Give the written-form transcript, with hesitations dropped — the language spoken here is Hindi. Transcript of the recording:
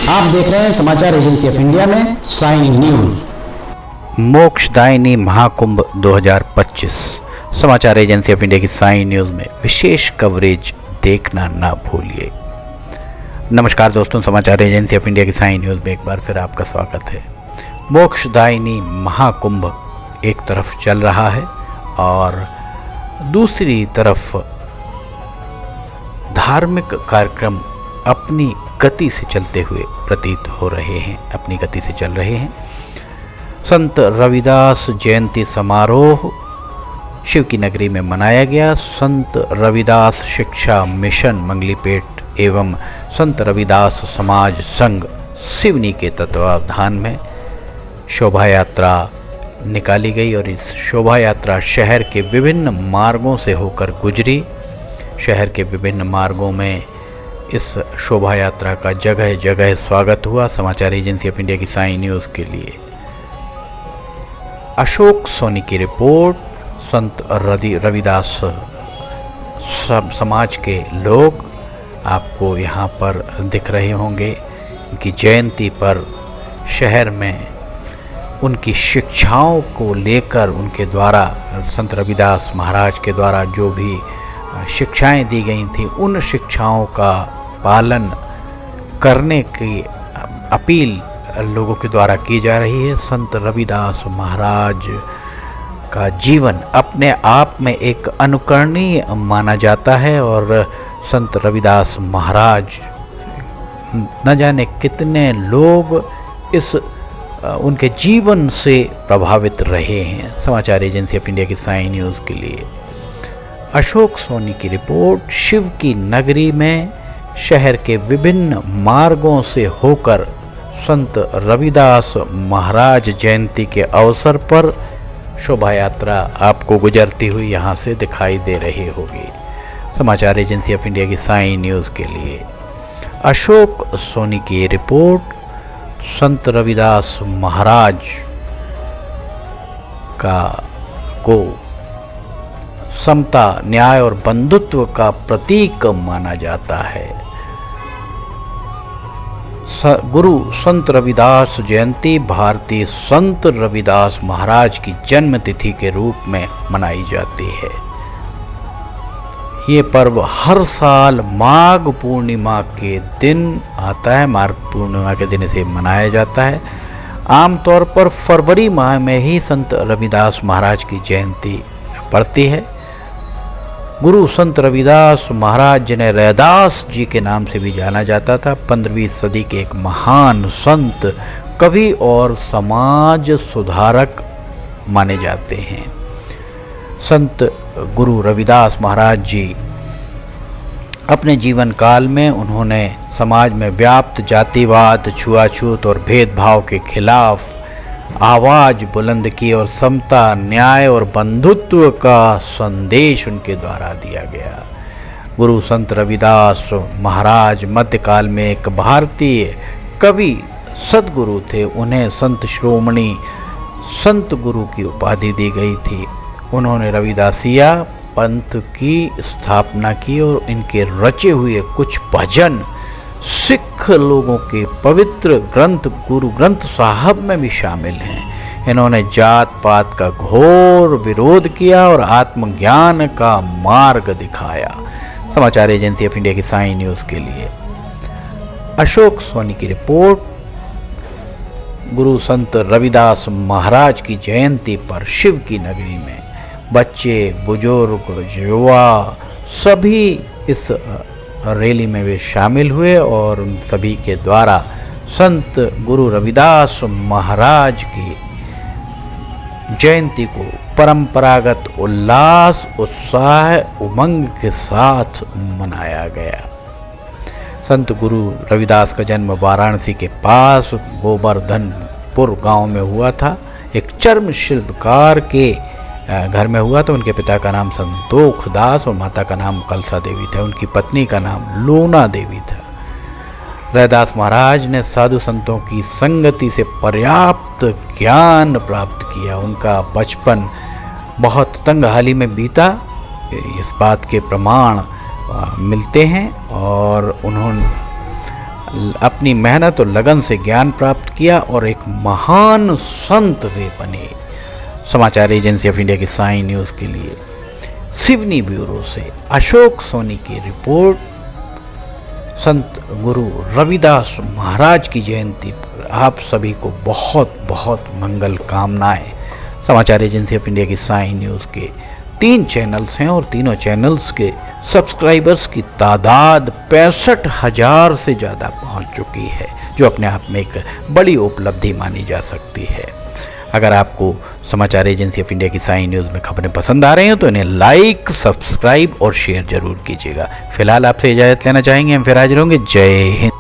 आप देख रहे हैं समाचार एजेंसी ऑफ इंडिया में साई न्यूज। मोक्षदायिनी महाकुंभ 2025 समाचार एजेंसी ऑफ इंडिया की साई न्यूज में विशेष कवरेज देखना ना भूलिए। नमस्कार दोस्तों, समाचार एजेंसी ऑफ इंडिया की साई न्यूज में एक बार फिर आपका स्वागत है। मोक्षदायिनी महाकुंभ एक तरफ चल रहा है और दूसरी तरफ धार्मिक कार्यक्रम अपनी गति से चलते हुए प्रतीत हो रहे हैं, अपनी गति से चल रहे हैं। संत रविदास जयंती समारोह शिव की नगरी में मनाया गया। संत रविदास शिक्षा मिशन मंगलीपेट एवं संत रविदास समाज संघ सिवनी के तत्वावधान में शोभा यात्रा निकाली गई और इस शोभा यात्रा शहर के विभिन्न मार्गों से होकर गुजरी। शहर के विभिन्न मार्गों में इस शोभा यात्रा का जगह जगह स्वागत हुआ। समाचार एजेंसी ऑफ इंडिया की साई न्यूज़ के लिए अशोक सोनी की रिपोर्ट। संत रविदास सब समाज के लोग आपको यहाँ पर दिख रहे होंगे कि जयंती पर शहर में उनकी शिक्षाओं को लेकर उनके द्वारा संत रविदास महाराज के द्वारा जो भी शिक्षाएं दी गई थी उन शिक्षाओं का पालन करने की अपील लोगों के द्वारा की जा रही है। संत रविदास महाराज का जीवन अपने आप में एक अनुकरणीय माना जाता है और संत रविदास महाराज न जाने कितने लोग इस उनके जीवन से प्रभावित रहे हैं। समाचार एजेंसी ऑफ इंडिया की साई न्यूज़ के लिए अशोक सोनी की रिपोर्ट। शिव की नगरी में शहर के विभिन्न मार्गों से होकर संत रविदास महाराज जयंती के अवसर पर शोभा यात्रा आपको गुजरती हुई यहाँ से दिखाई दे रही होगी। समाचार एजेंसी ऑफ इंडिया की साई न्यूज़ के लिए अशोक सोनी की रिपोर्ट। संत रविदास महाराज को समता, न्याय और बंधुत्व का प्रतीक माना जाता है। गुरु संत रविदास जयंती भारतीय संत रविदास महाराज की जन्म तिथि के रूप में मनाई जाती है। ये पर्व हर साल माघ पूर्णिमा के दिन आता है। माघ पूर्णिमा के दिन इसे मनाया जाता है। आमतौर पर फरवरी माह में ही संत रविदास महाराज की जयंती पड़ती है। गुरु संत रविदास महाराज जिन्हें रैदास जी के नाम से भी जाना जाता था, 15वीं सदी के एक महान संत, कवि और समाज सुधारक माने जाते हैं। संत गुरु रविदास महाराज जी अपने जीवन काल में उन्होंने समाज में व्याप्त जातिवाद, छुआछूत और भेदभाव के खिलाफ आवाज़ बुलंद की और समता, न्याय और बंधुत्व का संदेश उनके द्वारा दिया गया। गुरु संत रविदास महाराज मध्यकाल में एक भारतीय कवि सद्गुरु थे। उन्हें संत श्रोमणी संत गुरु की उपाधि दी गई थी। उन्होंने रविदासिया पंथ की स्थापना की और इनके रचे हुए कुछ भजन सिख लोगों के पवित्र ग्रंथ गुरु ग्रंथ साहब में भी शामिल हैं। इन्होंने जात पात का घोर विरोध किया और आत्मज्ञान का मार्ग दिखाया। समाचार एजेंसी ऑफ इंडिया की साई न्यूज़ के लिए अशोक सोनी की रिपोर्ट। गुरु संत रविदास महाराज की जयंती पर शिव की नगरी में बच्चे, बुजुर्ग, युवा सभी इस रैली में वे शामिल हुए और उन सभी के द्वारा संत गुरु रविदास महाराज की जयंती को परंपरागत उल्लास, उत्साह, उमंग के साथ मनाया गया। संत गुरु रविदास का जन्म वाराणसी के पास गोवर्धनपुर गांव में हुआ था। एक चर्म शिल्पकार के घर में हुआ। तो उनके पिता का नाम संतोख दास और माता का नाम कलसा देवी था। उनकी पत्नी का नाम लोना देवी था। रैदास महाराज ने साधु संतों की संगति से पर्याप्त ज्ञान प्राप्त किया। उनका बचपन बहुत तंगहाली में बीता, इस बात के प्रमाण मिलते हैं। और उन्होंने अपनी मेहनत और लगन से ज्ञान प्राप्त किया और एक महान संत वे बने। समाचार एजेंसी ऑफ इंडिया की साई न्यूज़ के लिए सिवनी ब्यूरो से अशोक सोनी की रिपोर्ट। संत गुरु रविदास महाराज की जयंती पर आप सभी को बहुत बहुत मंगल कामनाएं। समाचार एजेंसी ऑफ इंडिया की साई न्यूज़ के 3 चैनल्स हैं और तीनों चैनल्स के सब्सक्राइबर्स की तादाद 65,000 से ज़्यादा पहुंच चुकी है, जो अपने आप में एक बड़ी उपलब्धि मानी जा सकती है। अगर आपको समाचार एजेंसी ऑफ इंडिया की साई न्यूज़ में खबरें पसंद आ रही हैं तो इन्हें लाइक, सब्सक्राइब और शेयर जरूर कीजिएगा। फिलहाल आपसे इजाज़त लेना चाहेंगे, हम फिर हाजिर होंगे। जय हिंद।